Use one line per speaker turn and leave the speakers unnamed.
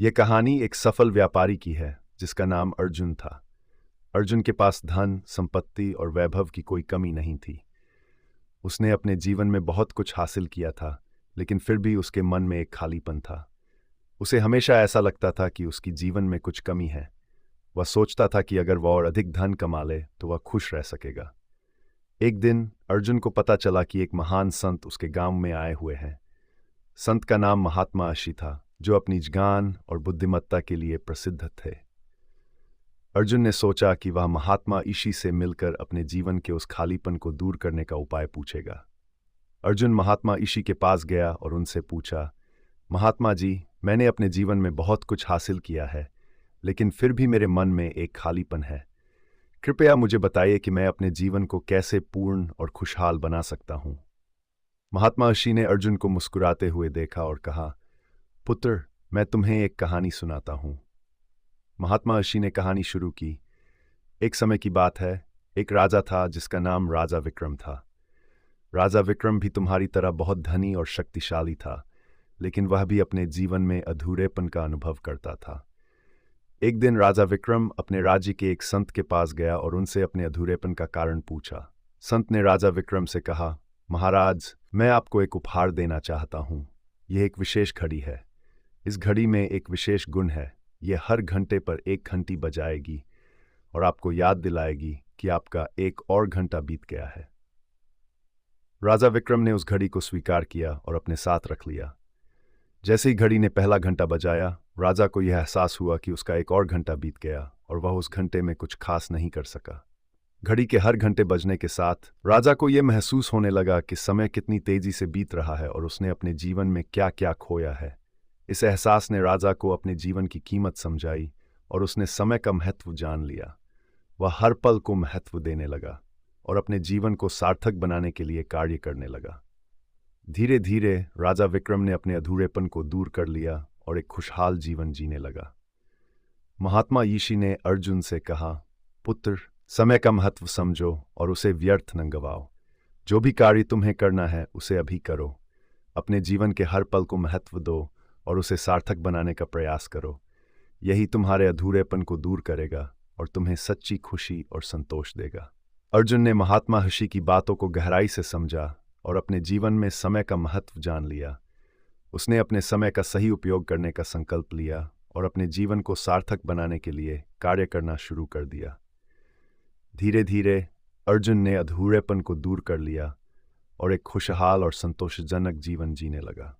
यह कहानी एक सफल व्यापारी की है जिसका नाम अर्जुन था। अर्जुन के पास धन, संपत्ति और वैभव की कोई कमी नहीं थी। उसने अपने जीवन में बहुत कुछ हासिल किया था, लेकिन फिर भी उसके मन में एक खालीपन था। उसे हमेशा ऐसा लगता था कि उसकी जीवन में कुछ कमी है। वह सोचता था कि अगर वह और अधिक धन कमा ले तो वह खुश रह सकेगा। एक दिन अर्जुन को पता चला कि एक महान संत उसके गांव में आए हुए हैं। संत का नाम महात्मा ऋषि था, जो अपनी ज्ञान और बुद्धिमत्ता के लिए प्रसिद्ध थे। अर्जुन ने सोचा कि वह महात्मा ऋषि से मिलकर अपने जीवन के उस खालीपन को दूर करने का उपाय पूछेगा। अर्जुन महात्मा ऋषि के पास गया और उनसे पूछा, महात्मा जी, मैंने अपने जीवन में बहुत कुछ हासिल किया है, लेकिन फिर भी मेरे मन में एक खालीपन है। कृपया मुझे बताइए कि मैं अपने जीवन को कैसे पूर्ण और खुशहाल बना सकता हूँ। महात्मा ऋषि ने अर्जुन को मुस्कुराते हुए देखा और कहा, पुत्र, मैं तुम्हें एक कहानी सुनाता हूँ। महात्मा ऋषि ने कहानी शुरू की। एक समय की बात है, एक राजा था जिसका नाम राजा विक्रम था। राजा विक्रम भी तुम्हारी तरह बहुत धनी और शक्तिशाली था, लेकिन वह भी अपने जीवन में अधूरेपन का अनुभव करता था। एक दिन राजा विक्रम अपने राज्य के एक संत के पास गया और उनसे अपने अधूरेपन का कारण पूछा। संत ने राजा विक्रम से कहा, महाराज, मैं आपको एक उपहार देना चाहता हूँ। यह एक विशेष घड़ी है। इस घड़ी में एक विशेष गुण है। यह हर घंटे पर एक घंटी बजाएगी और आपको याद दिलाएगी कि आपका एक और घंटा बीत गया है। राजा विक्रम ने उस घड़ी को स्वीकार किया और अपने साथ रख लिया। जैसे ही घड़ी ने पहला घंटा बजाया, राजा को यह एहसास हुआ कि उसका एक और घंटा बीत गया और वह उस घंटे में कुछ खास नहीं कर सका। घड़ी के हर घंटे बजने के साथ राजा को यह महसूस होने लगा कि समय कितनी तेजी से बीत रहा है और उसने अपने जीवन में क्या क्या खोया है। इस एहसास ने राजा को अपने जीवन की कीमत समझाई और उसने समय का महत्व जान लिया। वह हर पल को महत्व देने लगा और अपने जीवन को सार्थक बनाने के लिए कार्य करने लगा। धीरे धीरे राजा विक्रम ने अपने अधूरेपन को दूर कर लिया और एक खुशहाल जीवन जीने लगा। महात्मा ऋषि ने अर्जुन से कहा, पुत्र, समय का महत्व समझो और उसे व्यर्थ न गवाओ। जो भी कार्य तुम्हें करना है उसे अभी करो। अपने जीवन के हर पल को महत्व दो और उसे सार्थक बनाने का प्रयास करो। यही तुम्हारे अधूरेपन को दूर करेगा और तुम्हें सच्ची खुशी और संतोष देगा। अर्जुन ने महात्मा ऋषि की बातों को गहराई से समझा और अपने जीवन में समय का महत्व जान लिया। उसने अपने समय का सही उपयोग करने का संकल्प लिया और अपने जीवन को सार्थक बनाने के लिए कार्य करना शुरू कर दिया। धीरे धीरे अर्जुन ने अधूरेपन को दूर कर लिया और एक खुशहाल और संतोषजनक जीवन जीने लगा।